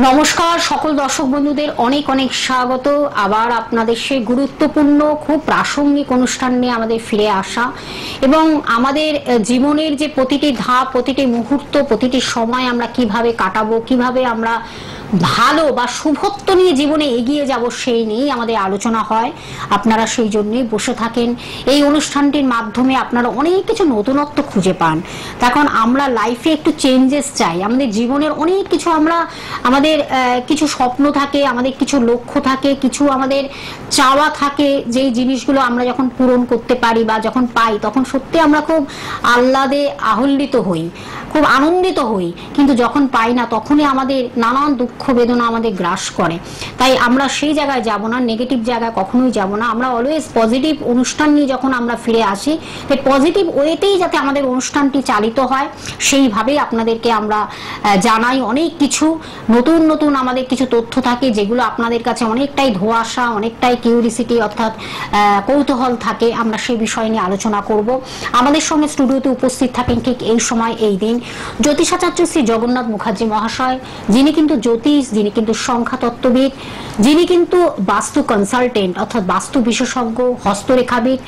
নমস্কার সকল দর্শক বন্ধুদের অনেক অনেক স্বাগত। আবার আপনাদের সেই গুরুত্বপূর্ণ খুব প্রাসঙ্গিক অনুষ্ঠান নিয়ে আমাদের ফিরে আসা এবং আমাদের জীবনের যে প্রতিটি ধাপ, প্রতিটি মুহূর্ত, প্রতিটি সময় আমরা কিভাবে কাটাবো, কিভাবে আমরা ভালো বা শুভত্ব নিয়ে জীবনে এগিয়ে যাব সেই নিয়েই আমাদের আলোচনা হয়। আপনারা সেই জন্যই বসে থাকেন। এই অনুষ্ঠানটির মাধ্যমে আপনারা অনেক কিছু নতুনত্ব খুঁজে পান। তখন আমরা লাইফে একটু চেঞ্জেস চাই, আমাদের জীবনের অনেক কিছু আমাদের কিছু স্বপ্ন থাকে, আমাদের কিছু লক্ষ্য থাকে, কিছু আমাদের চাওয়া থাকে, যেই জিনিসগুলো আমরা যখন পূরণ করতে পারি বা যখন পাই তখন সত্যি আমরা খুব আহ্লাদে আহ্লিত হই, খুব আনন্দিত হই। কিন্তু যখন পাই না তখনই আমাদের নানান দুঃখ বেদনা আমাদের গ্রাস করে। তাই আমরা সেই জায়গায় যাব না, নেগেটিভ জায়গায় কখনোই যাব না। আমরা অলওয়েজ পজিটিভ অনুষ্ঠান নিয়ে যখন আমরা ফিরে আসি, তাই পজিটিভ ওয়েতেই যাতে আমাদের অনুষ্ঠানটি চালিত হয় সেইভাবেই আপনাদেরকে আমরা জানাই। অনেক কিছু নতুন নতুন আমাদের কিছু তথ্য থাকে যেগুলো আপনাদের কাছে অনেকটাই ধোঁয়াশা, অনেকটাই কিউরিসিটি অর্থাৎ কৌতূহল থাকে। আমরা সেই বিষয় নিয়ে আলোচনা করব। আমাদের সঙ্গে স্টুডিওতে উপস্থিত থাকেন ঠিক এই সময় এই দিন জ্যোতিষাচার্য শ্রী জগন্নাথ মুখার্জি মহাশয়, যিনি কিন্তু জ্যোতিষ, যিনি কিন্তু সংখ্যাতত্ত্ববিদ, যিনি কিন্তু বাস্তু কনসালটেন্ট অর্থাৎ বাস্তু বিশেষজ্ঞ, হস্তরেখাবিদ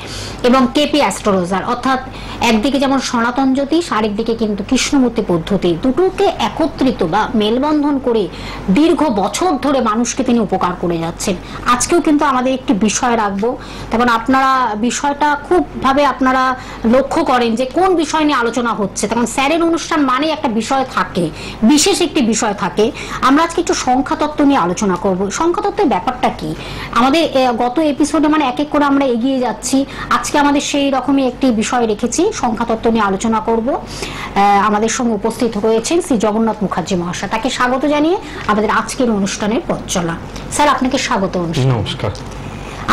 এবং কেপি অ্যাস্ট্রোলজার। অর্থাৎ একদিকে যেমন সনাতন জ্যোতিষ, আরেকদিকে কিন্তু কৃষ্ণমূর্তি পদ্ধতি, দুটোকে একত্রিত বা মেলবন্ধন করে দীর্ঘ বছর ধরে মানুষকে তিনি উপকার করে যাচ্ছেন। আজকেও কিন্তু আমাদের একটি বিষয় রাখবো, তখন আপনারা বিষয়টা খুব ভাবে আপনারা লক্ষ্য করেন যে কোন বিষয় নিয়ে আলোচনা হচ্ছে। তখন স্যারের অনুষ্ঠান মানে একটা বিষয় থাকে, বিশেষ একটি বিষয় থাকে। আমরা আজকে একটু সংখ্যাতত্ত্ব নিয়ে আলোচনা করব। সংখ্যাতত্ত্বের ব্যাপারটা কি, আমাদের গত এপিসোডে মানে এক এক করে আমরা এগিয়ে যাচ্ছি। আজকে আমাদের সেই রকমই একটি বিষয় রেখেছি, সংখ্যাতত্ত্ব নিয়ে আলোচনা করব। আমাদের সঙ্গে উপস্থিত হয়েছেন শ্রী জগন্নাথ মুখার্জি মহাশয়, তাকে স্বাগত জানিয়ে আমাদের আজকের অনুষ্ঠানের পথ চলা। স্যার, আপনাকে স্বাগত। নমস্কার।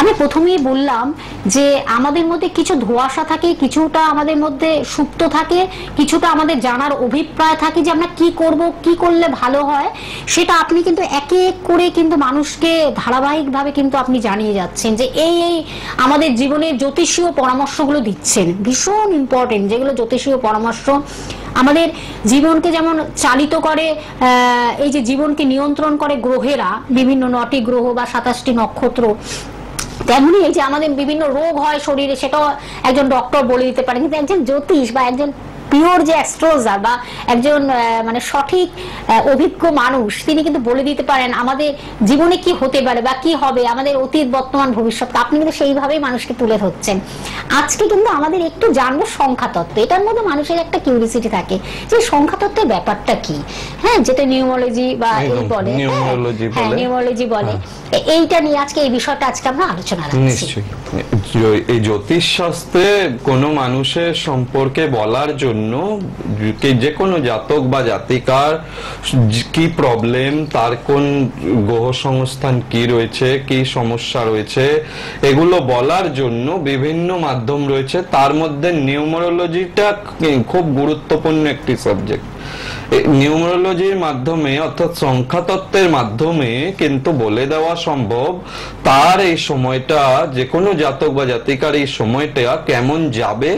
আমি প্রথমেই বললাম যে আমাদের মধ্যে কিছু ধোঁয়াশা থাকে, কিছুটা আমাদের মধ্যে সুপ্ত থাকে, কিছুটা আমাদের জানার অভিপ্রায় থাকে যে আমরা কি করব, কি করলে ভালো হয়। সেটা আপনি কিন্তু একে এক করে কিন্তু মানুষকে ধারাবাহিকভাবে কিন্তু আপনি জানিয়ে যাচ্ছেন যে এই এই আমাদের জীবনের জ্যোতিষীয় পরামর্শগুলো দিচ্ছেন, ভীষণ ইম্পর্টেন্ট, যেগুলো জ্যোতিষীয় পরামর্শ আমাদের জীবনকে যেমন চালিত করে, এই যে জীবনকে নিয়ন্ত্রণ করে গ্রহেরা, বিভিন্ন 9টি গ্রহ বা 27টি নক্ষত্র, তেমনি এই যে আমাদের বিভিন্ন রোগ হয় শরীরে, সেটাও একজন ডক্টর বলে দিতে পারেন। কিন্তু একজন জ্যোতিষ বা একজন পিওর যে অ্যাস্ট্রোলজার বা একজন মানে সঠিক অভিজ্ঞ মানুষ, তিনি কিন্তু বলে দিতে পারেন আমাদের জীবনে কি হতে পারে বা কি হবে, আমাদের অতীত, বর্তমান, ভবিষ্যৎ। আপনি কিন্তু সেইভাবেই মানুষকে তুলে ধরছেন। আজকে কিন্তু আমাদের একটু জানবো সংখ্যাতত্ত্ব। এটার মধ্যে মানুষের একটা কিউরিসিটি থাকে যে সংখ্যাতত্ত্বের ব্যাপারটা কি, হ্যাঁ, যেটা নিউমোলজি বা এই বলে, হ্যাঁ নিউমোলজি বলে। এইটা নিয়ে আজকে এই বিষয়টা আজকে আমরা আলোচনা রাখছি। নিশ্চয়ই এই জ্যোতিষ শাস্ত্রে কোনো মানুষের সম্পর্কে বলার জন্য যে কোনো জাতক বা জাতিকার কি প্রবলেম, তার কোন গ্রহ সংস্থান কি রয়েছে, কি সমস্যা রয়েছে, এগুলো বলার জন্য বিভিন্ন মাধ্যম রয়েছে। তার মধ্যে নিউমারোলজিটা খুব গুরুত্বপূর্ণ একটি সাবজেক্ট। নিউমারোলজির মাধ্যমে অর্থাৎ সংখ্যাতত্ত্বের মাধ্যমে কিন্তু বলে দেওয়া সম্ভব তার এই সময়টা, যে কোনো জাতক বা জাতিকার এই সময়টা কেমন যাবে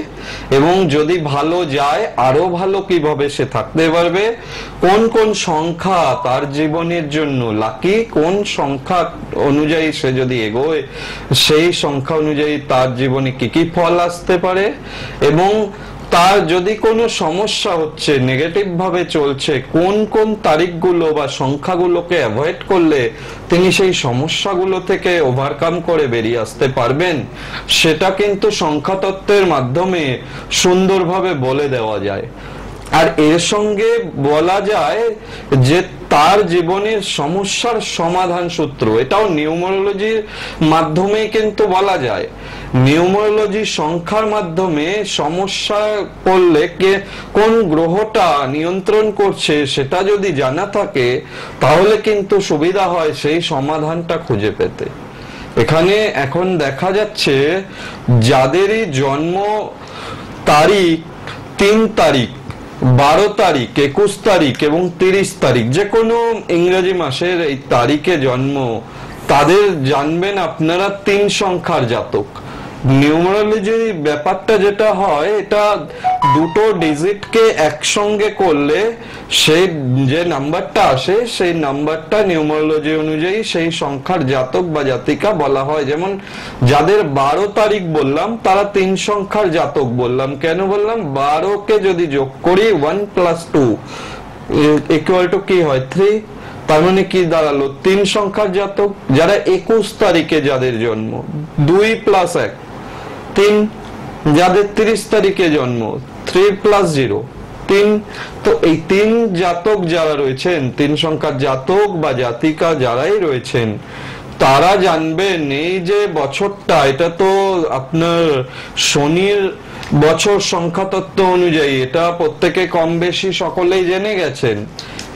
এবং যদি ভালো যায় আরো ভালো কিভাবে সে থাকতে পারবে, কোন কোন সংখ্যা তার জীবনের জন্য লাকি, কোন সংখ্যা অনুযায়ী সে যদি এগোয় সেই সংখ্যা অনুযায়ী তার জীবনে কি কি ফল আসতে পারে, এবং তার যদি কোনো সমস্যা হচ্ছে, নেগেটিভ ভাবে চলছে, কোন কোন তারিখগুলো বা সংখ্যাগুলোকে অ্যাভয়েড করলে তিনি সেই সমস্যাগুলো থেকে ওভারকাম করে বেরিয়ে আসতে পারবেন, সেটা কিন্তু সংখ্যাতত্ত্বের মাধ্যমে সুন্দরভাবে বলে দেওয়া যায়। আর এর সঙ্গে বলা যায় যে তার জীবনের সমস্যার সমাধান সূত্র, এটাও নিউমারোলজির মাধ্যমে কিন্তু বলা যায়। নিউমারোলজি সংখ্যার মাধ্যমে সমস্যা করলে কোন গ্রহটা নিয়ন্ত্রণ করছে সেটা যদি জানা থাকে তাহলে কিন্তু সুবিধা হয় সেই সমাধানটা খুঁজে পেতে। এখানে এখন দেখা যাচ্ছে যাদেরই জন্ম তারিখ 3 তারিখ, 12 তারিখ, 21 তারিখ এবং 30 তারিখ, যে কোনো ইংরেজি মাসের এই তারিখে জন্ম, তাদের জানবেন আপনারা 3 সংখ্যার জাতক। নিউমারোলজি ব্যাপারটা যেটা হয়, এটা দুটো ডিজিটকে একসঙ্গে করলে সেই যে নাম্বারটা আসে সেই নাম্বারটা নিউমারোলজি অনুযায়ী সেই সংখ্যার জাতক বা জাতিকা বলা হয়। যেমন যাদের 12 তারিখ বললাম তারা 3 সংখ্যার জাতক বললাম। কেন বললাম? 12কে যদি যোগ করি 1 + 2 = কি হয়? 3। তার মানে কি দাঁড়ালো? 3 সংখ্যার জাতক। যারা 21 তারিখে যাদের জন্ম 2 + 1 3। যাদের 30 তারিখে জন্ম 3 + 0 3। তো এই 3 জাতক যারা রয়েছেন, 3 সংখ্যার জাতক বা জাতিকা যারাই রয়েছেন, তারা জানবেন এই যে বছরটা, এটা তো আপনার শনির বছর সংখ্যা তত্ত্ব অনুযায়ী এটা প্রত্যেকে কম বেশি সকলেই জেনে গেছেন।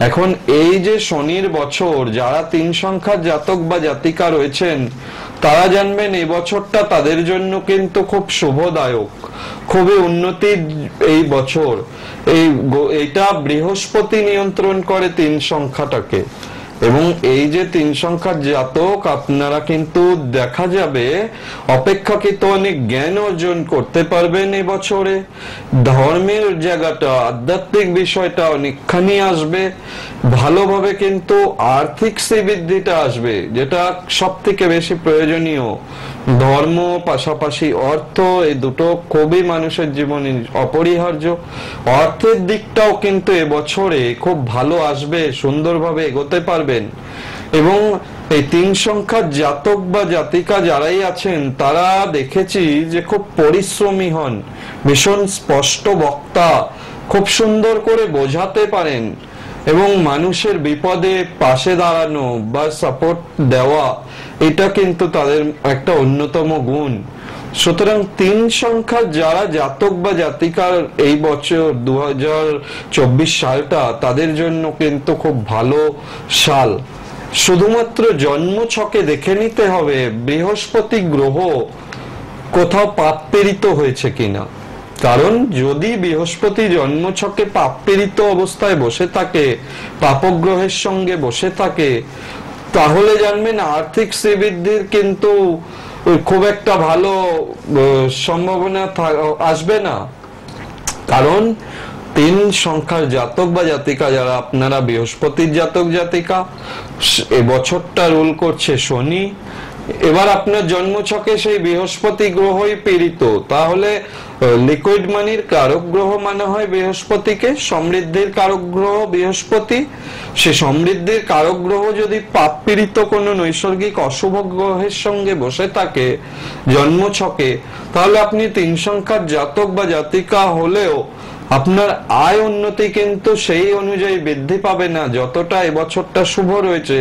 এখন এই যে শনির বছর, যারা 3 সংখ্যার জাতক বা জাতিকা রয়েছেন তারা জানবেন এই বছরটা তাদের জন্য কিন্তু খুব শুভদায়ক, খুবই উন্নতির এই বছর। এইটা বৃহস্পতি নিয়ন্ত্রণ করে 3 সংখ্যাটাকে, এবং এই যে 3 সংখ্যার জাতক আপনারা কিন্তু দেখা যাবে অপেক্ষাকৃত অনেক জ্ঞান অর্জন করতে পারবেন এই বছরে। ধর্মের জায়গাটা, আধ্যাত্মিক বিষয়টা অনেকখানি আসবে ভালোভাবে, কিন্তু আর্থিক শ্রীবৃদ্ধিটা আসবে, যেটা সব থেকে বেশি প্রয়োজনীয়। ধর্ম পাশাপাশি অর্থ, এই দুটো খুবই মানুষের জীবনে অপরিহার্য। অর্থের দিকটাও কিন্তু এবছরে খুব ভালো আসবে, সুন্দরভাবে এগোতে পারবেন। এবং এই 3 সংখ্যার জাতক বা জাতিকা যারাই আছেন তারা দেখেছি যে খুব পরিশ্রমী হন, ভীষণ স্পষ্ট বক্তা, খুব সুন্দর করে বোঝাতে পারেন, এবং মানুষের বিপদে পাশে দাঁড়ানো বা সাপোর্ট দেওয়া, এটা কিন্তু তাদের একটা অন্যতম গুণ। সুতরাং 3 সংখ্যার যারা জাতক বা জাতিকার এই বছর 2024 সালটা তাদের জন্য কিন্তু খুব ভালো সাল। শুধুমাত্র জন্ম ছকে দেখে নিতে হবে বৃহস্পতি গ্রহ কোথাও পাপ পীড়িত হয়েছে কিনা। কারণ যদি বৃহস্পতি জন্ম ছকে পাপ পীড়িত অবস্থায় বসে থাকে, পাপগ্রহের সঙ্গে বসে থাকে, তাহলে জানবেন আর্থিক শ্রীবৃদ্ধির কিন্তু খুব একটা ভালো সম্ভাবনা আসবে না। কারণ 3 সংখ্যার জাতক বা জাতিকা যারা আপনারা বৃহস্পতির জাতক জাতিকা, এ বছরটা রুল করছে শনি। এবার আপনার জন্মছকে সেই বৃহস্পতি গ্রহই পীড়িত, তাহলে লিকুইড মানির কারক গ্রহ মানে হয় বৃহস্পতিকে, সমৃদ্ধির কারক গ্রহ বৃহস্পতি। সে সমৃদ্ধির কারক গ্রহ যদি পাপ পীড়িত কোনো নৈসর্গিক অশুভ গ্রহের সঙ্গে বসে থাকে জন্মছকে, তাহলে আপনি 3 সংখ্যার জাতক বা জাতিকা হলেও আপনার আয় উন্নতি কিন্তু সেই অনুযায়ী বৃদ্ধি পাবে না। যতটা এবছরটা শুভ রয়েছে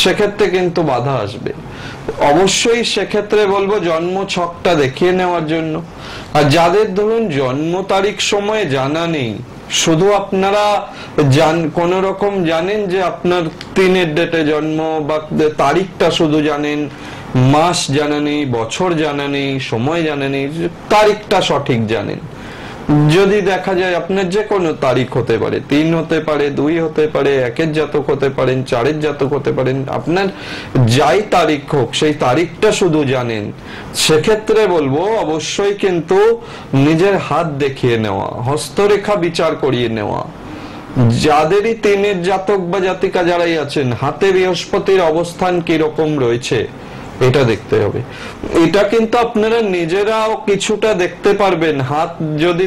সেক্ষেত্রে কিন্তু বাধা আসবে। অবশ্যই সেক্ষেত্রে বলবো জন্ম ছকটা দেখিয়ে নেওয়ার জন্য। আর যাদের ধরুন জন্ম তারিখ সময় জানা নেই, শুধু আপনারা কোন রকম জানেন যে আপনার 3-এর ডেটে জন্ম বা তারিখটা শুধু জানেন, মাস জানা নেই, বছর জানা নেই, সময় জানা নেই, তারিখটা সঠিক জানেন। যদি দেখা যায় আপনার যে কোনো তারিখ হতে পারে, 3 হতে পারে, 2 হতে পারে, 1-এর জাতক হতে পারেন, 4-এর জাতক হতে পারেন, আপনার যাই তারিখ হোক সেই তারিখটা শুধু জানেন, সেক্ষেত্রে বলবো অবশ্যই কিন্তু নিজের হাত দেখিয়ে নেওয়া, হস্তরেখা বিচার করিয়ে নেওয়া। যাদেরই 3-এর জাতক বা জাতিকা যারাই আছেন, হাতে বৃহস্পতির অবস্থান কিরকম রয়েছে এটা দেখতে হবে। এটা কিন্তু আপনারা নিজেরাও কিছুটা দেখতে পারবেন। হাত যদি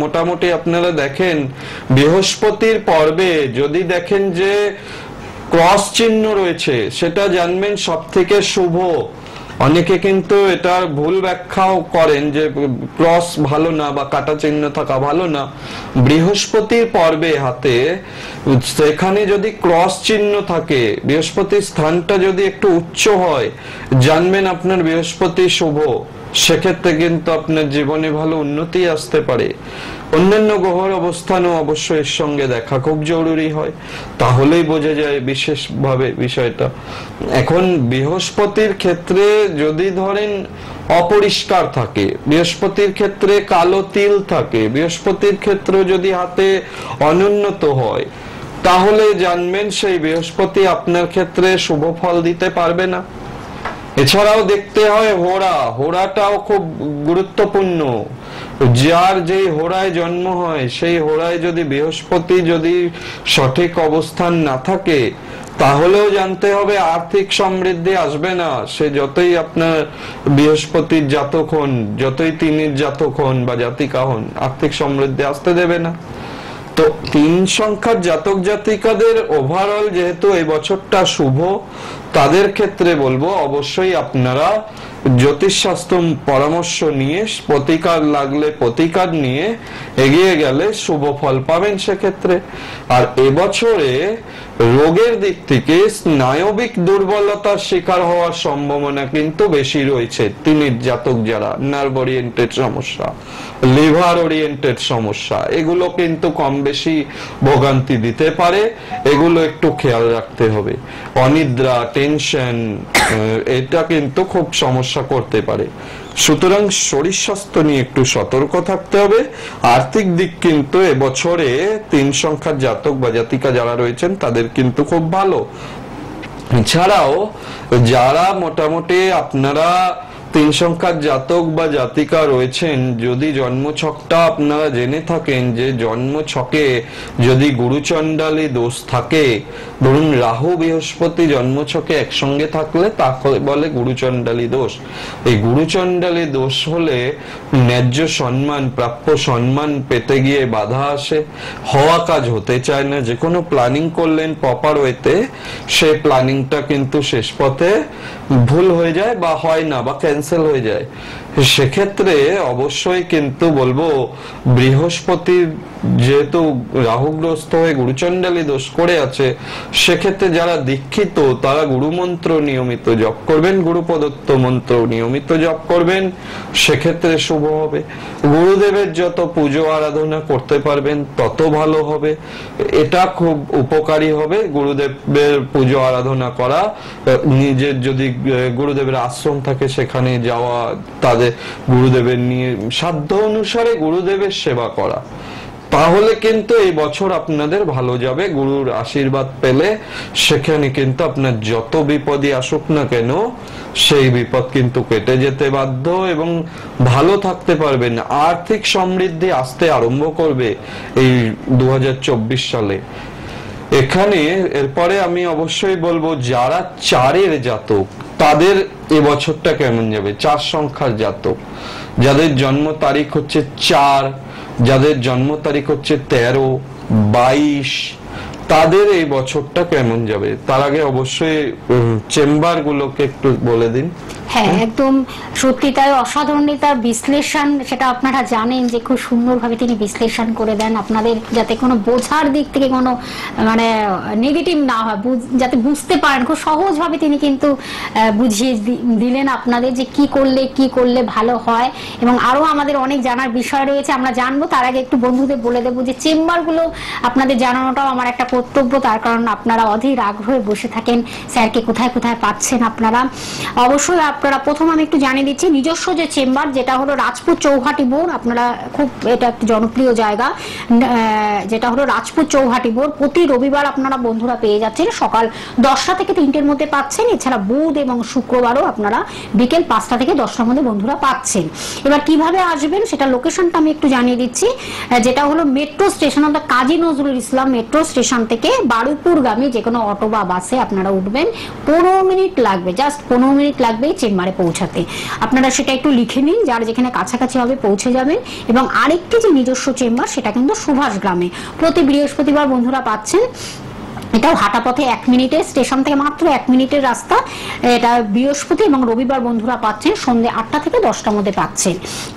মোটামুটি আপনারা দেখেন বৃহস্পতির পর্বে যদি দেখেন যে ক্রস চিহ্ন রয়েছে, সেটা জানবেন সব থেকে শুভ। অনেকে কিন্তু এটার ভুল ব্যাখ্যাও করেন যে ক্রস ভালো না বা কাটা চিহ্ন থাকা ভালো না। বৃহস্পতির পর্বে হাতে সেখানে যদি ক্রস চিহ্ন থাকে, বৃহস্পতির স্থানটা যদি একটু উচ্চ হয়, জানবেন আপনার বৃহস্পতি শুভ। সেক্ষেত্রে কিন্তু আপনার জীবনে ভালো উন্নতি আসতে পারে। অন্যান্য গ্রহের অবস্থানও অবশ্যই এর সঙ্গে দেখা খুব জরুরি হয়, তাহলেই বোঝা যায় বিশেষভাবে বিষয়টা। এখন বৃহস্পতির ক্ষেত্রে যদি ধরেন অপরিষ্কার থাকে, বৃহস্পতির ক্ষেত্রে কালো তিল থাকে, বৃহস্পতির ক্ষেত্রে যদি হাতে অনুন্নত হয়, তাহলে জানবেন সেই বৃহস্পতি আপনার ক্ষেত্রে শুভ ফল দিতে পারবে না। এছাড়াও দেখতে হয় হোরাটাও খুব গুরুত্বপূর্ণ। যার যেই হোরায় জন্ম হয় সেই হোরায় যদি বৃহস্পতি যদি সঠিক অবস্থান না থাকে, তাহলেও জানতে হবে আর্থিক সমৃদ্ধি আসবে না। সে যতই আপনার বৃহস্পতির জাতক হন, যতই তিনির জাতক হন বা জাতিকা হন, আর্থিক সমৃদ্ধি আসতে দেবে না। তো 3 সংখ্যার জাতক জাতিকাদের ওভারঅল যেহেতু এই বছরটা শুভ, তাদের ক্ষেত্রে বলবো অবশ্যই আপনারা জ্যোতিষশাস্ত্র পরামর্শ নিয়ে, প্রতিকার লাগলে প্রতিকার নিয়ে এগিয়ে গেলে শুভ ফল পাবেন সেক্ষেত্রে। আর এবছরে রোগের দিক থেকে স্নায়বিক দুর্বলতার শিকার হওয়ার সম্ভাবনা কিন্তু বেশি রয়েছে। তিনির জাতক যারা নার্ভ ওরিয়েন্টেড সমস্যা, লিভার ওরিয়েন্টেড সমস্যা, এগুলো কিন্তু কম বেশি ভোগান্তি দিতে পারে, এগুলো একটু খেয়াল রাখতে হবে। অনিদ্রা, টেনশন, এটা কিন্তু খুব সমস্যা করতে পারে। সুতরাং শরীর স্বাস্থ্য নিয়ে একটু সতর্ক থাকতে হবে। আর্থিক দিক কিন্তু এবছরে 3 সংখ্যার জাতক বা জাতিকা যারা রয়েছেন তাদের কিন্তু খুব ভালো। এছাড়াও যারা মোটামুটি আপনারা 3 সংখ্যার জাতক বা জাতিকা রয়েছেন, যদি জন্মছকটা আপনারা জেনে থাকেন যে জন্মছকে যদি গুরুচণ্ডালী দোষ থাকে, ধরুন রাহু বৃহস্পতি জন্মছকে একসঙ্গে থাকলে তাকে বলে গুরুচণ্ডালী দোষ। এই গুরুচণ্ডালী দোষ হলে ন্যায্য সম্মান, প্রাপ্য সম্মান পেতে গিয়ে বাধা আসে, হওয়া কাজ হতে চায় না। যে কোনো প্ল্যানিং করলেন প্রপার ওয়েতে, সেই প্ল্যানিংটা কিন্তু শেষ পথে ভুল হয়ে যায় বা হয় না বা ক্যান্সেল হয়ে যায়। সেক্ষেত্রে অবশ্যই কিন্তু বলবো বৃহস্পতি যেহেতু রাহুগ্রস্ত হয়ে গুরুচণ্ডালী দোষ করে আছে, সেক্ষেত্রে যারা দীক্ষিত তারা গুরুমন্ত্র নিয়মিত জপ করবেন, গুরু প্রদত্ত মন্ত্র নিয়মিত জপ করবেন, সেক্ষেত্রে শুভ হবে। গুরুদেবের যত পুজো আরাধনা করতে পারবেন তত ভালো হবে, এটা খুব উপকারী হবে। গুরুদেবের পুজো আরাধনা করা, নিজের যদি গুরুদেবের আশ্রম থাকে সেখানে যাওয়া, তাদের গুরুদেবের নিয়ে সাধ্য অনুসারে গুরুদেবের সেবা করা, তাহলে কিন্তু এই বছর আপনাদের ভালো যাবে। গুরুর আশীর্বাদ পেলে সেখানে কিন্তু আপনার যত বিপদই আসুক না কেন, সেই বিপদ কিন্তু কেটে যেতে বাধ্য এবং ভালো থাকতে পারবেন। আর্থিক সমৃদ্ধি আসতে আরম্ভ করবে এই 2024 সালে। এখানে এরপরে আমি অবশ্যই বলবো যারা 4-এর জাতক তাদের এবছরটা কেমন যাবে। 4 সংখ্যার জাতক যাদের জন্ম তারিখ হচ্ছে 4, যাদের জন্ম তারিখ হচ্ছে 13, 22, তাদের এই বছরটা কেমন যাবে। তার আগে অবশ্যই চেম্বার গুলোকে একটু বলে দিন। হ্যাঁ, একদম সত্যি তাই, অসাধারণ তার বিশ্লেষণ, সেটা আপনারা জানেন যে খুব সুন্দরভাবে তিনি বিশ্লেষণ করে দেন আপনাদের, যাতে কোনো বোঝার দিক থেকে কোনো মানে নেগেটিভ না হয়, যাতে বুঝতে পারেন। খুব সহজভাবে তিনি কিন্তু বুঝিয়ে দিলেন আপনাদের যে কি করলে ভালো হয়। এবং আরো আমাদের অনেক জানার বিষয় রয়েছে, আমরা জানবো। তার আগে একটু বন্ধুদের বলে দেবো যে চেম্বারগুলো আপনাদের জানানোটাও আমার একটা কর্তব্য, তার কারণ আপনারা অধীর আগ্রহে বসে থাকেন স্যারকে কোথায় কোথায় পাচ্ছেন আপনারা। অবশ্যই আপনারা প্রথম আমি একটু জানিয়ে দিচ্ছি নিজস্ব যে চেম্বার, যেটা হলো রাজপুত চৌহাটি বোর্ড। আপনারা খুব, এটা একটি জনপ্রিয় জায়গা, যেটা হলো রাজপুত চৌহাটি বোর্ড। প্রতি রবিবার আপনারা বন্ধুরা পেয়ে যাচ্ছেন সকাল 10টা থেকে 3টের মধ্যে পাচ্ছেন। এছাড়া বুধ এবং শুক্রবারও আপনারা বিকেল 5টা থেকে 10টার মধ্যে বন্ধুরা পাচ্ছেন। এবার কিভাবে আসবেন সেটা লোকেশনটা আমি একটু জানিয়ে দিচ্ছি, যেটা হলো মেট্রো স্টেশন, অর্থাৎ কাজী নজরুল ইসলাম মেট্রো স্টেশন থেকে বারুইপুরগামী যে কোনো অটো বা বাসে আপনারা উঠবেন। 15 মিনিট লাগবে, জাস্ট 15 মিনিট লাগবে চেম্বারে পৌঁছাতে। আপনারা সেটা একটু লিখে নিন, যার যেখানে কাছাকাছি হবে পৌঁছে যাবেন। এবং আরেকটি যে নিজস্ব চেম্বার, সেটা কিন্তু সুভাষ গ্রামে প্রতি বৃহস্পতিবার বন্ধুরা পাচ্ছেন। এটাও হাঁটা পথে 1 মিনিটের, স্টেশন থেকে মাত্র 1 মিনিটের রাস্তা। এটা বৃহস্পতি এবং রবিবার বন্ধুরা পাচ্ছেন সন্ধ্যে 8টা থেকে 10টার মধ্যে পাচ্ছেন।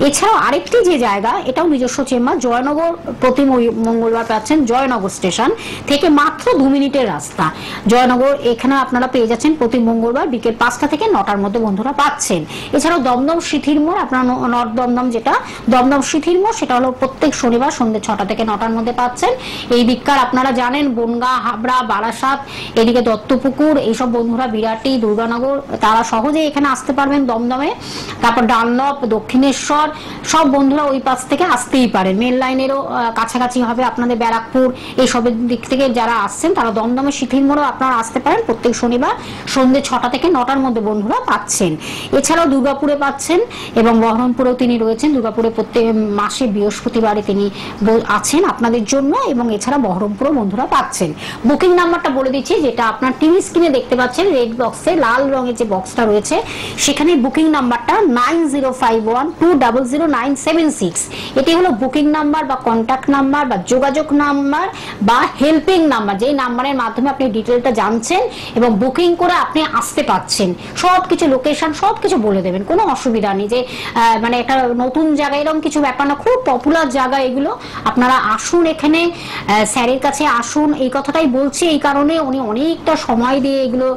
এছাড়াও আরেকটি যে জায়গা, এটাও নিজস্ব চেম্বার, জয়নগর প্রতি মঙ্গলবার পাচ্ছেন জয়নগর স্টেশন থেকে মাত্র 2 মিনিটের রাস্তা। জয়নগর এখানে আপনারা পেয়ে যাচ্ছেন প্রতি মঙ্গলবার বিকেল 5টা থেকে 9টার মধ্যে বন্ধুরা পাচ্ছেন। এছাড়াও দমদম সিথির মোড়, আপনার নর্থ দমদম যেটা দমদম সিথির মোড়, সেটা হলো প্রত্যেক শনিবার সন্ধ্যে 6টা থেকে 9টার মধ্যে পাচ্ছেন। এই দিককার আপনারা জানেন বনগাঁ, হাবড়া, বারাসাত, এদিকে দত্তপুকুর, এইসব বন্ধুরা বিরাটি, দুর্গানগর, তারা সহজে এখানে আসতে পারবেন দমদমে। তারপর ডানলপ, দক্ষিণেশ্বর, সব বন্ধুরা ওই পাশ থেকে আসতেই পারেন। মেন লাইনেরও কাছাকাছি হবে আপনাদের, ব্যারাকপুর এইসবের দিক থেকে যারা আসছেন তারা দমদমে শিথিল মোড়েও আপনারা আসতে পারেন। প্রত্যেক শনিবার সন্ধ্যে 6টা থেকে 9টার মধ্যে বন্ধুরা পাচ্ছেন। এছাড়াও দুর্গাপুরে পাচ্ছেন এবং বহরমপুরেও তিনি রয়েছেন। দুর্গাপুরে প্রত্যেক মাসে বৃহস্পতিবারে তিনি আছেন আপনাদের জন্য, এবং এছাড়া বহরমপুরেও বন্ধুরা পাচ্ছেন। বুকিং নাম্বারটা বলে দিচ্ছি, যেটা আপনার টিভি স্ক্রিনে দেখতে পাচ্ছেন, রেড বক্সে লাল রঙের যে বক্সটা রয়েছে সেখানে বুকিং নাম্বারটা 9051200976। এটি হলো বুকিং নাম্বার বা কন্ট্যাক্ট নাম্বার বা যোগাযোগ নাম্বার বা হেল্পিং নাম্বার, যেই নাম্বারের মাধ্যমে আপনি ডিটেলটা জানছেন এবং বুকিং করে আপনি আসতে পাচ্ছেন। সবকিছু লোকেশন সবকিছু বলে দেবেন, কোনো অসুবিধা নেই। যে মানে একটা নতুন জায়গা এরকম কিছু ব্যাপার না, খুব পপুলার জায়গা এগুলো। আপনারা আসুন, এখানে স্যারের কাছে আসুন। এই কথাটাই বলছি এই কারণে, উনি অনেকটা সময় দিয়ে এগুলো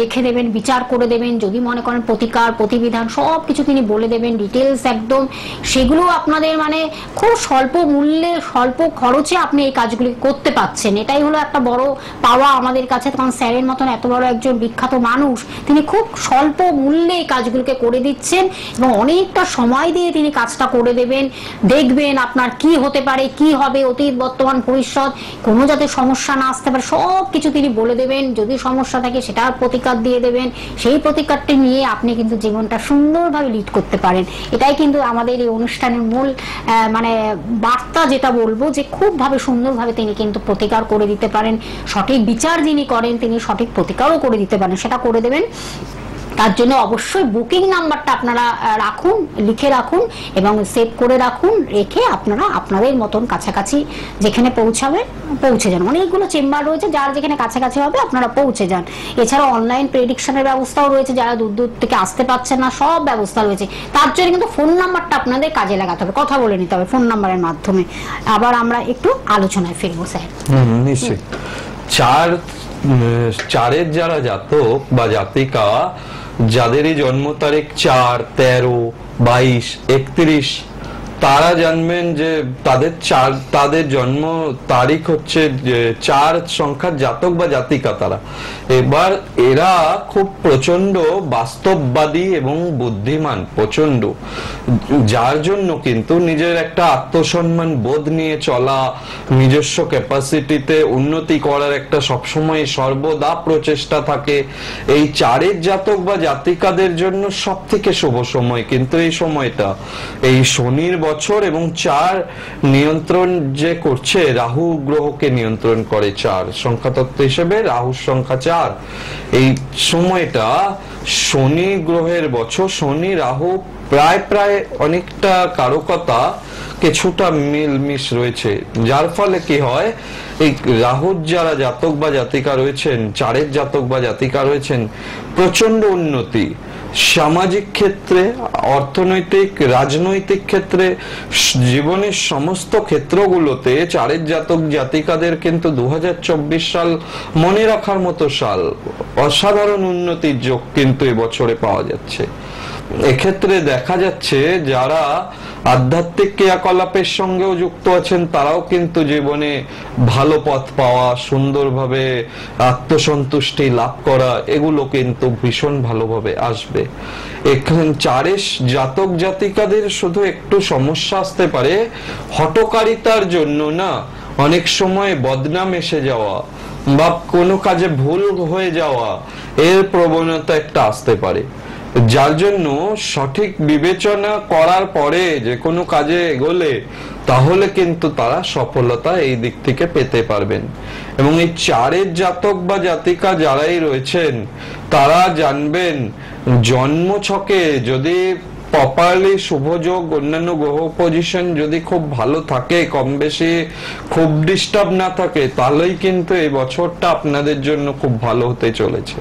দেখে দেবেন, বিচার করে দেবেন। যদি মনে করেন প্রতিকার প্রতিবিধান সবকিছু তিনি বলে দেবেন ডিটেলস একদম। সেগুলো আপনাদের মানে খুব স্বল্প মূল্যে স্বল্প খরচে আপনি এই কাজগুলি করতে পাচ্ছেন। এটাই হলো একটা বড় পাওয়া আমাদের কাছে, কারণ স্যারের মতন এত বড় একজন বিখ্যাত মানুষ, তিনি খুব স্বল্প মূল্যে এই কাজগুলোকে করে দিচ্ছেন এবং অনেকটা সময় দিয়ে তিনি কাজটা করে দেবেন। দেখবেন আপনার কি হতে পারে, কি হবে, অতীত বর্তমান ভবিষ্যৎ, কোনো যাতে সমস্যা না আসতে পারে সবকিছু তিনি বলে দেবেন। যদি সমস্যা থাকে সেটার প্রতিকার দিয়ে দেবেন। সেই প্রতিকারটি নিয়ে আপনি কিন্তু জীবনটা সুন্দরভাবে লিড করতে পারেন। এটাই কিন্তু আমাদের এই অনুষ্ঠানের মূল মানে বার্তা, যেটা বলবো যে খুব ভাবে সুন্দরভাবে তিনি কিন্তু প্রতিকার করে দিতে পারেন। সঠিক বিচার যিনি করেন তিনি সঠিক প্রতিকারও করে দিতে পারেন, সেটা করে দেবেন। তার জন্য অবশ্যই বুকিং নাম্বারটা আপনারা রাখুন, লিখে রাখুন এবং সেভ করে রাখুন। রেখে আপনারা আপনাদের মতন কাছাকাছি যেখানে পৌঁছে যান। অনেকগুলো চেম্বার রয়েছে, যার যেখানে কাছাকাছি হবে আপনারা পৌঁছে যান। এছাড়াও অনলাইন প্রেডিকশনের ব্যবস্থাও রয়েছে, যারা দূর দূর থেকে আসতে পারছেন না সব ব্যবস্থা রয়েছে। তার জন্য কিন্তু ফোন নাম্বারটা আপনাদের কাজে লাগাতে হবে, কথা বলে নিতে হবে ফোন নাম্বারের মাধ্যমে। আবার আমরা একটু আলোচনায় ফিরবো স্যার। নিশ্চয়ই। চারের যারা জাতক বা জাতিকা, যাদেরই জন্ম তারিখ 4, 13, 22, 31, তারা জানবেন যে তাদের জন্ম তারিখ হচ্ছে 4 সংখ্যার জাতক বা জাতিকা তারা। এবার এরা খুব প্রচন্ড বাস্তববাদী এবং বুদ্ধিমান, প্রচন্ড, যার জন্য কিন্তু নিজের একটা আত্মসম্মান বোধ নিয়ে চলা, নিজস্ব ক্যাপাসিটিতে উন্নতি করার একটা সবসময় সর্বদা প্রচেষ্টা থাকে। এই 4-এর জাতক বা জাতিকাদের জন্য সব থেকে শুভ সময় কিন্তু এই সময়টা, এই শনির বছর। এবং 4 নিয়ন্ত্রণ যে করছে, রাহু গ্রহকে নিয়ন্ত্রণ করে 4 সংখ্যাতত্ত্ব হিসেবে, রাহুর সংখ্যা 4। এই সময়টা শনি গ্রহের বছর, শনি রাহু প্রায় অনেকটা কারকতা কিছুটা মিলমিশ রয়েছে, যার ফলে কি হয়, এই রাহুর যারা জাতক বা জাতিকা রয়েছেন, 4-এর জাতক বা জাতিকা রয়েছেন, প্রচন্ড উন্নতি সামাজিক ক্ষেত্রে, অর্থনৈতিক, রাজনৈতিক ক্ষেত্রে, জীবনের সমস্ত ক্ষেত্রগুলোতে 4-এর জাতক জাতিকাদের কিন্তু 2024 সাল মনে রাখার মতো সাল। অসাধারণ উন্নতির যোগ কিন্তু এবছরে পাওয়া যাচ্ছে। এক্ষেত্রে দেখা যাচ্ছে যারা আধ্যাত্মিক ক্রিয়াকলাপের সঙ্গেও যুক্ত আছেন তারাও কিন্তু জীবনে ভালো পথ পাওয়া, সুন্দরভাবে আত্মসন্তুষ্টি লাভ করা, এগুলো কিন্তু ভীষণ ভালোভাবে আসবে। এখানে 4-এর জাতক জাতিকাদের শুধু একটু সমস্যা আসতে পারে, হঠকারিতার জন্য না, অনেক সময় বদনাম এসে যাওয়া বা কোনো কাজে ভুল হয়ে যাওয়া, এর প্রবণতা একটা আসতে পারে। যার জন্য সঠিক বিবেচনা করার পরে যে কোনো কাজে এগোলে তাহলে কিন্তু তারা সফলতা এই দিক থেকে পেতে পারবেন। এবং এই 4-এর জাতক বা জাতিকা যারাই রয়েছেন তারা জানবেন, জন্ম ছকে যদি প্রপারলি শুভযোগ, অন্যান্য গ্রহ পজিশন যদি খুব ভালো থাকে, কম বেশি খুব ডিস্টার্ব না থাকে, তাহলেই কিন্তু এই বছরটা আপনাদের জন্য খুব ভালো হতে চলেছে।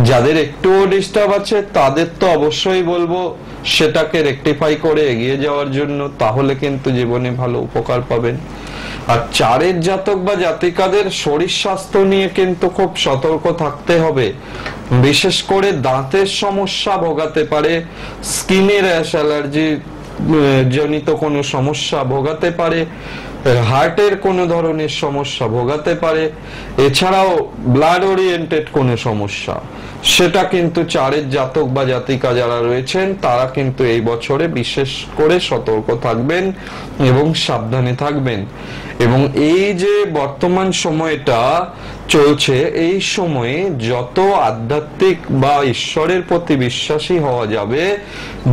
যাদের একটু ডিস্টার্ব আছে তাদের তো অবশ্যই বলবো সেটাকে রেকটিফাই করে এগিয়ে যাওয়ার জন্য, তাহলে কিন্তু জীবনে ভালো উপকার পাবেন। আর 4-এর জাতক বা জাতিকাদের শরীর স্বাস্থ্য নিয়ে কিন্তু খুব সতর্ক থাকতে হবে। বিশেষ করে দাঁতের সমস্যা ভোগাতে পারে, স্কিনের র্যাশ, অ্যালার্জি জনিত কোনো সমস্যা ভোগাতে পারে, হার্টের কোনো ধরনের সমস্যা ভোগাতে পারে। এছাড়াও ব্লাড ওরিয়েন্টেড কোনো সমস্যা, সেটা কিন্তু 4-এর জাতক বা জাতিকা যারা রয়েছেন তারা কিন্তু এই বছরে বিশেষ করে সতর্ক থাকবেন এবং সাবধানে থাকবেন। এবং এই যে বর্তমান সময়টা চলছে, এই সময়ে যত আধ্যাত্মিক বা ঈশ্বরের প্রতি বিশ্বাসী হওয়া যাবে,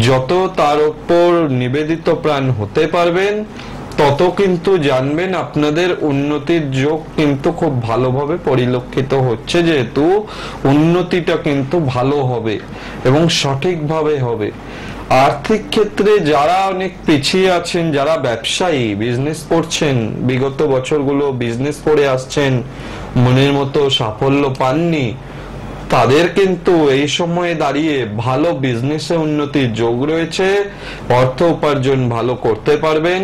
যত তার উপর নিবেদিত প্রাণ হতে পারবেন, তত কিন্তু জানবেন আপনাদের উন্নতির যোগ কিন্তু খুব ভালোভাবে পরিলক্ষিত হচ্ছে, যেহেতু উন্নতিটা কিন্তু ভালো হবে এবং সঠিকভাবে হবে। আর্থিক ক্ষেত্রে যারা অনেক পিছিয়ে আছেন, যারা ব্যবসায়ী বিজনেস করছেন, বিগত বছরগুলো বিজনেস করে আসছেন, মনের মতো সাফল্য পাননি, তাদের কিন্তু এই সময়ে দাঁড়িয়ে ভালো বিজনেসে উন্নতির যোগ রয়েছে। অর্থ উপার্জন ভালো করতে পারবেন,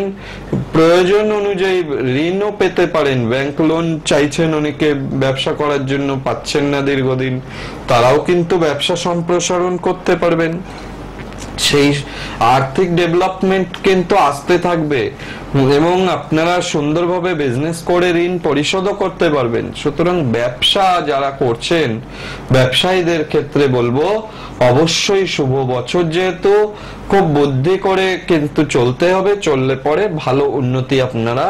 প্রয়োজন অনুযায়ী ঋণও পেতে পারেন। ব্যাংক লোন চাইছেন অনেকে ব্যবসা করার জন্য, পাচ্ছেন না দীর্ঘদিন, তারাও কিন্তু ব্যবসা সম্প্রসারণ করতে পারবেন। সেই আর্থিক ডেভেলপমেন্ট কিন্তু আসতে থাকবে এবং আপনারা সুন্দরভাবে বিজনেস করে ঋণ পরিশোধও করতে পারবেন। সুতরাং ব্যবসা যারা করছেন, ব্যবসায়ীদের ক্ষেত্রে বলবো অবশ্যই শুভ বছর, যেহেতু খুব বুদ্ধি করে কিন্তু চলতে হবে, চললে পরে ভালো উন্নতি আপনারা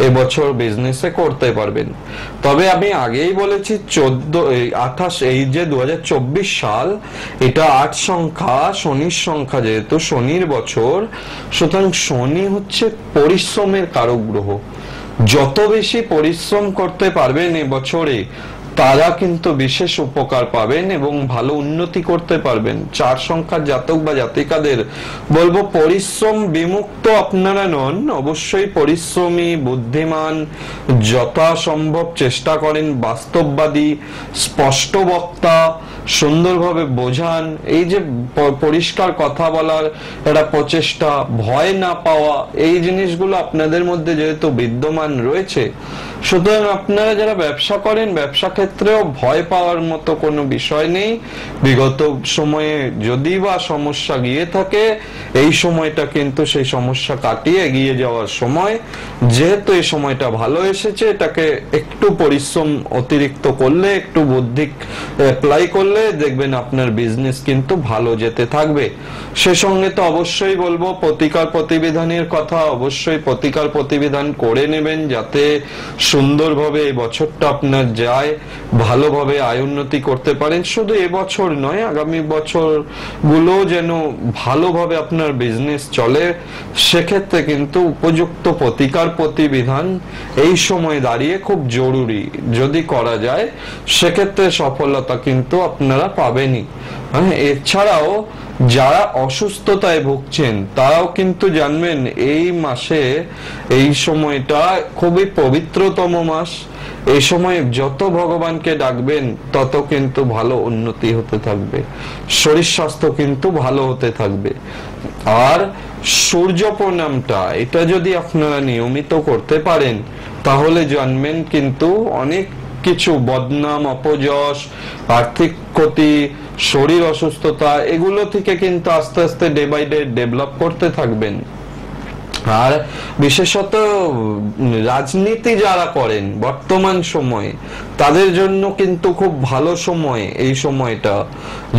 এবছর বিজনেসে করতে পারবেন। তবে আমি আগেই বলেছি 28 এই যে 2024 সাল, এটা 8 সংখ্যা, শনির সংখ্যা, যেহেতু শনির বছর, সুতরাং শনি হচ্ছে পরিশ্রমের কারক গ্রহ। যত বেশি পরিশ্রম করতে পারবেন এবছরে, তারা কিন্তু বিশেষ উপকার পাবেন এবং ভালো উন্নতি করতে পারবেন। 4 সংখ্যার জাতক বা জাতিকাদের বলবো পরিশ্রম বিমুক্ত আপনারা নন, অবশ্যই পরিশ্রমী, বুদ্ধিমান, যথাসম্ভব চেষ্টা করেন, বাস্তববাদী, স্পষ্ট বক্তা, সুন্দরভাবে বোঝান। এই যে পরিষ্কার কথা বলার একটা প্রচেষ্টা, ভয় না পাওয়া, এই জিনিসগুলো আপনাদের মধ্যে যেহেতু বিদ্যমান রয়েছে, সুতরাং আপনারা যারা ব্যবসা করেন, ব্যবসা ক্ষেত্রেও ভয় পাওয়ার মতো কোনো বিষয় নেই। বিগত সময়ে যদি বা সমস্যা গিয়ে থাকে, এই সময়টা কিন্তু সেই সমস্যা কাটিয়ে এগিয়ে যাওয়ার সময়। যেহেতু এই সময়টা ভালো এসেছে, এটাকে একটু পরিশ্রম অতিরিক্ত করলে, একটু বুদ্ধি অ্যাপ্লাই করলে দেখবেন আপনার বিজনেস কিন্তু ভালো যেতে থাকবে। সে সঙ্গে তো অবশ্যই বলবো প্রতিকার প্রতিবিধানের কথা, অবশ্যই প্রতিকার প্রতিবিধান করে নেবেন, যাতে সুন্দরভাবে এই বছরটা আপনার যায়, ভালোভাবে আয় উন্নতি করতে পারেন। শুধু এবছর নয়, আগামী বছর গুলো যেন ভালোভাবে আপনার বিজনেস চলে, সেক্ষেত্রে কিন্তু উপযুক্ত প্রতিকার প্রতিবিধান এই সময় দাঁড়িয়ে খুব জরুরি। যদি করা যায়, সেক্ষেত্রে সফলতা কিন্তু আপনারা পাবেনই। এছাড়াও যারা অসুস্থতায় ভুগছেন, তারাও কিন্তু জানবেন এই মাসে, এই সময়টা খুবই পবিত্রতম মাস। এই সময় যত ভগবানকে ডাকবেন, তত কিন্তু ভালো উন্নতি হতে থাকবে, শরীর স্বাস্থ্য কিন্তু ভালো হতে থাকবে। আর সূর্য প্রণামটা, এটা যদি আপনারা নিয়মিত করতে পারেন, তাহলে জানবেন কিন্তু অনেক কিছু বদনাম, অপযশ, আর্থিক ক্ষতি, শরীর অসুস্থতা, এগুলো থেকে কিন্তু আস্তে আস্তে ডে বাই ডে ডেভেলপ করতে থাকবেন। আর বিশেষত রাজনীতি যারা করেন বর্তমান সময়ে, তাদের জন্য কিন্তু খুব ভালো সময় এই সময়টা।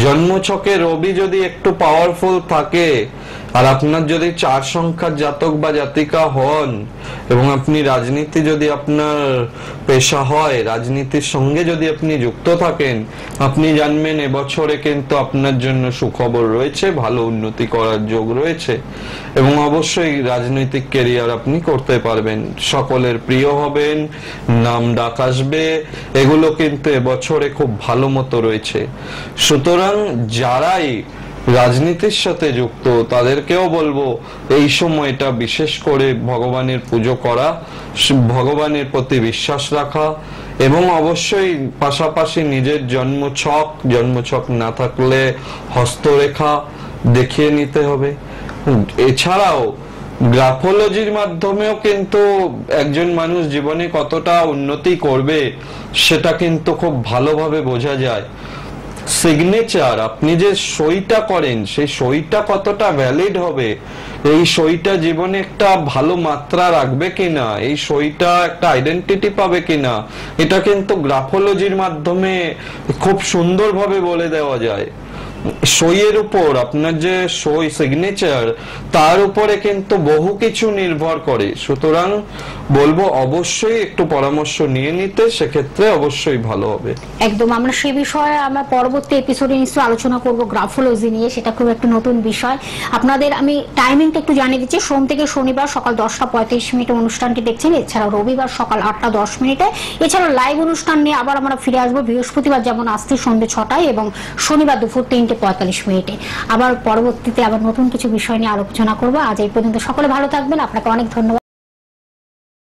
জন্মছকে রবি যদি একটু পাওয়ারফুল থাকে, আর আপনার যদি 4 সংখ্যার জাতক বা জাতিকা হন, এবং আপনি রাজনীতি যদি আপনার পেশা হয়, রাজনীতির সঙ্গে যদি আপনি যুক্ত থাকেন, আপনি জানবেন এবছরে কিন্তু আপনার জন্য সুখবর রয়েছে, ভালো উন্নতি করার যোগ রয়েছে এবং অবশ্যই রাজনৈতিক ক্যারিয়ার আপনি করতে পারবেন, সকলের প্রিয় হবেন, নাম ডাক আসবে, এগুলো কিন্তু এবছরে খুব ভালো মতো রয়েছে। সুতরাং যারাই রাজনীতির সাথে যুক্ত, তাদেরকেও বলবো এই সময়টা বিশেষ করে ভগবানের পুজো করা, ভগবানের প্রতি বিশ্বাস রাখা এবং অবশ্যই পাশাপাশি নিজের জন্মছক না থাকলে হস্তরেখা দেখিয়ে নিতে হবে। এছাড়াও গ্রাফোলজির মাধ্যমেও কিন্তু একজন মানুষ জীবনে কতটা উন্নতি করবে, সেটা কিন্তু খুব ভালোভাবে বোঝা যায়। সিগনেচার, আপনি যে সইটা করেন সেই সইটা কতটা ভ্যালিড হবে, এই সইটা জীবনে একটা ভালো মাত্রা রাখবে কিনা, এই সইটা একটা আইডেন্টিটি পাবে কিনা, এটা কিন্তু গ্রাফোলজির মাধ্যমে খুব সুন্দরভাবে বলে দেওয়া যায়। সইয়ের উপর, আপনার যে সই সিগনেচার, তার উপরে কিন্তু বহু কিছু নির্ভর করে। সুতরাং বলবো অবশ্যই একটু পরামর্শ নিয়ে নিতে, সেক্ষেত্রে অবশ্যই ভালো হবে। একদম, আমরা সেই বিষয়ে আমরা পরবর্তী এপিসোডে নিশ্চয়ই আলোচনা করব গ্রাফোলজি নিয়ে, সেটা খুব একটা নতুন বিষয়। আপনাদের আমি টাইমিংটা একটু জানিয়ে দিচ্ছি। সোম থেকে শনিবার সকাল 10:35 অনুষ্ঠানটি দেখছেন, এছাড়াও রবিবার সকাল 8:10। এছাড়াও লাইভ অনুষ্ঠান নিয়ে আবার আমরা ফিরে আসবো বৃহস্পতিবার যেমন আসছে সন্ধ্যে 6টায় এবং শনিবার দুপুর 3:45। আবার পরবর্তীতে আবার নতুন কিছু বিষয় নিয়ে আলোচনা করবো। আজ এই পর্যন্ত সকলে ভালো থাকবেন, আপনাকে অনেক ধন্যবাদ।